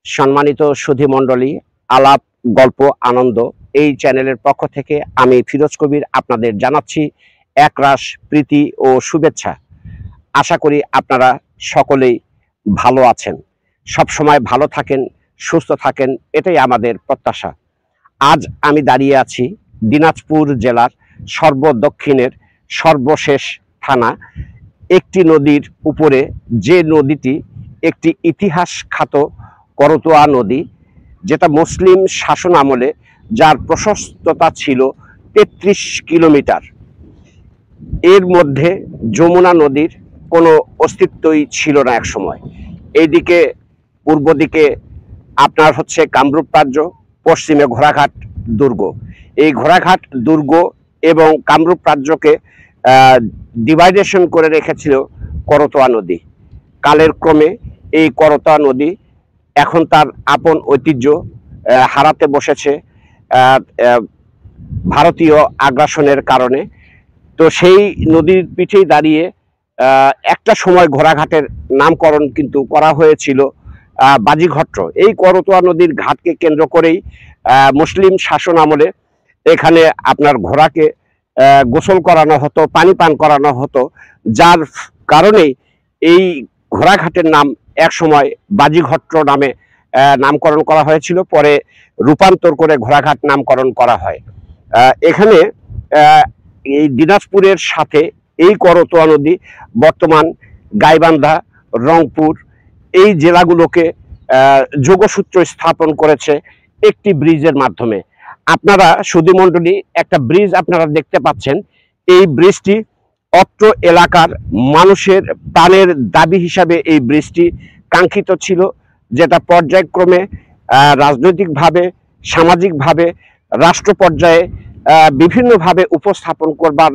সম্মানিত সুধী মণ্ডলী, আলাপ গল্প আনন্দ এই চ্যানেলের পক্ষ থেকে আমি ফিরোজ কবির আপনাদের জানাচ্ছি একরাশ প্রীতি ও শুভেচ্ছা। আশা করি আপনারা সকলেই ভালো আছেন, সব সময় ভালো থাকেন, সুস্থ থাকেন, এটাই আমাদের প্রত্যাশা। আজ আমি দাঁড়িয়ে আছি দিনাজপুর জেলার সর্বদক্ষিণের সর্বশেষ থানা একটি নদীর উপরে, যে নদীটি একটি ইতিহাস খ্যাত করতোয়া নদী, যেটা মুসলিম শাসন আমলে যার প্রশস্ততা ছিল ৩৩ কিলোমিটার। এর মধ্যে যমুনা নদীর কোনো অস্তিত্বই ছিল না এক সময়। এইদিকে পূর্ব দিকে আপনার হচ্ছে কামরূপ রাজ্য, পশ্চিমে ঘোড়াঘাট দুর্গ। এই ঘোড়াঘাট দুর্গ এবং কামরূপ রাজ্যকে ডিভাইডেশন করে রেখেছিল করতোয়া নদী। কালের ক্রমে এই করতোয়া নদী এখন তার আপন ঐতিহ্য হারাতে বসেছে ভারতীয় আগ্রাসনের কারণে। তো সেই নদীর পিঠেই দাঁড়িয়ে একটা সময় ঘোড়াঘাটের নামকরণ কিন্তু করা হয়েছিল বাজিঘট্ট। এই করতোয়া নদীর ঘাটকে কেন্দ্র করেই মুসলিম শাসন আমলে এখানে আপনার ঘোড়াকে গোসল করানো হতো, পানি পান করানো হতো, যার কারণেই এই ঘোড়াঘাটের নাম এক সময় বাজিঘট্ট নামে নামকরণ করা হয়েছিল, পরে রূপান্তর করে ঘোড়াঘাট নামকরণ করা হয়। এখানে এই দিনাজপুরের সাথে এই করতোয়া নদী বর্তমান গাইবান্ধা, রংপুর এই জেলাগুলোকে যোগসূত্র স্থাপন করেছে একটি ব্রিজের মাধ্যমে। আপনারা সুধী মণ্ডলী, একটা ব্রিজ আপনারা দেখতে পাচ্ছেন। এই ব্রিজটি অত্র এলাকার মানুষের প্রাণের দাবি হিসাবে এই ব্রিজটি কাঙ্ক্ষিত ছিল, যেটা পর্যায়ক্রমে রাজনৈতিকভাবে, সামাজিকভাবে, রাষ্ট্র পর্যায়ে বিভিন্নভাবে উপস্থাপন করবার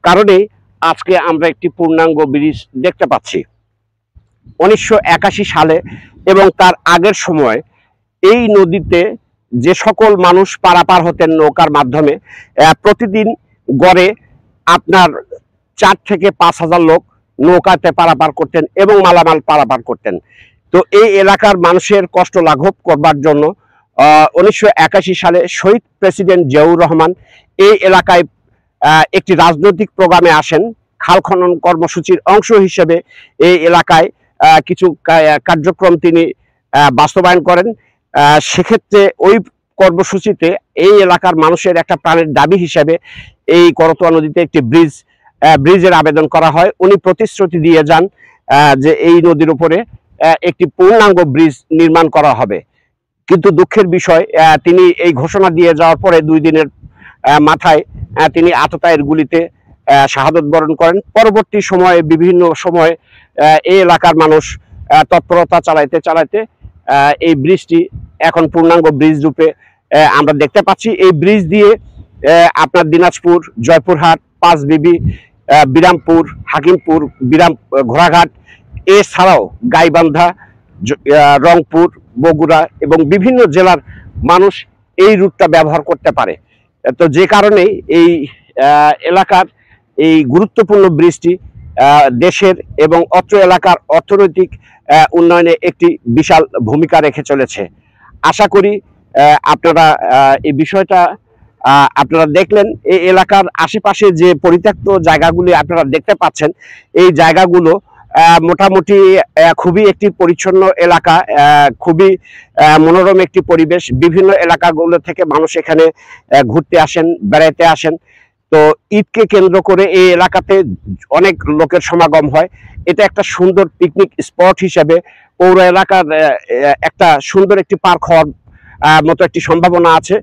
কারণে আজকে আমরা একটি পূর্ণাঙ্গ ব্রিজ দেখতে পাচ্ছি। 1981 সালে এবং তার আগের সময় এই নদীতে যে সকল মানুষ পারাপার হতেন নৌকার মাধ্যমে, প্রতিদিন গড়ে আপনার 4 থেকে 5 হাজার লোক নৌকাতে পারাপার করতেন এবং মালামাল পারাপার করতেন। তো এই এলাকার মানুষের কষ্ট লাঘব করবার জন্য 1981 সালে শহীদ প্রেসিডেন্ট জিয়াউর রহমান এই এলাকায় একটি রাজনৈতিক প্রোগ্রামে আসেন। খাল খনন কর্মসূচির অংশ হিসেবে এই এলাকায় কিছু কার্যক্রম তিনি বাস্তবায়ন করেন। সেক্ষেত্রে ওই কর্মসূচিতে এই এলাকার মানুষের একটা প্রাণের দাবি হিসেবে এই করতোয়া নদীতে একটি ব্রিজের আবেদন করা হয়। উনি প্রতিশ্রুতি দিয়ে যান যে এই নদীর উপরে একটি পূর্ণাঙ্গ ব্রিজ নির্মাণ করা হবে। কিন্তু দুঃখের বিষয়, তিনি এই ঘোষণা দিয়ে যাওয়ার পরে 2 দিনের মাথায় তিনি আততায়ের গুলিতে শাহাদত বরণ করেন। পরবর্তী সময়ে বিভিন্ন সময়ে এই এলাকার মানুষ তৎপরতা চালাইতে এই ব্রিজটি এখন পূর্ণাঙ্গ ব্রিজ রূপে আমরা দেখতে পাচ্ছি। এই ব্রিজ দিয়ে আপনার দিনাজপুর, জয়পুরহাট, পাঁচবিবি, বিরামপুর, হাকিমপুর, ঘোড়াঘাট এছাড়াও গাইবান্ধা, রংপুর, বগুড়া এবং বিভিন্ন জেলার মানুষ এই রুটটা ব্যবহার করতে পারে। তো যে কারণে এই এলাকার এই গুরুত্বপূর্ণ ব্রিজটি দেশের এবং অত্র এলাকার অর্থনৈতিক উন্নয়নে একটি বিশাল ভূমিকা রেখে চলেছে। আশা করি আপনারা এই বিষয়টা আপনারা দেখলেন। এই এলাকার আশেপাশে যে পরিত্যক্ত জায়গাগুলি আপনারা দেখতে পাচ্ছেন, এই জায়গাগুলো মোটামুটি খুবই একটি পরিচ্ছন্ন এলাকা, খুবই মনোরম একটি পরিবেশ। বিভিন্ন এলাকাগুলো থেকে মানুষ এখানে ঘুরতে আসেন, বেড়াতে আসেন। তো ঈদকে কেন্দ্র করে এই এলাকাতে অনেক লোকের সমাগম হয়। এটা একটা সুন্দর পিকনিক স্পট হিসেবে পৌর এলাকার একটা সুন্দর একটি পার্ক হওয়ার মতো একটি সম্ভাবনা আছে।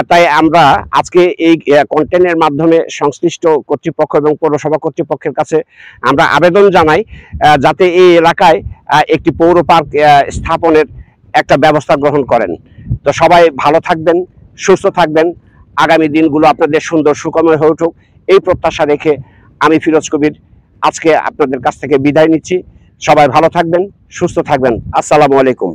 তাই আমরা আজকে এই কন্টেন্টের মাধ্যমে সংশ্লিষ্ট কর্তৃপক্ষ এবং পৌরসভা কর্তৃপক্ষের কাছে আমরা আবেদন জানাই যাতে এই এলাকায় একটি পৌর পার্ক স্থাপনের একটা ব্যবস্থা গ্রহণ করেন। তো সবাই ভালো থাকবেন, সুস্থ থাকবেন, আগামী দিনগুলো আপনাদের সুন্দর সুখময় হয়ে উঠুক এই প্রত্যাশা রেখে আমি ফিরোজ কবির আজকে আপনাদের কাছ থেকে বিদায় নিচ্ছি। সবাই ভালো থাকবেন, সুস্থ থাকবেন। আসসালামু আলাইকুম।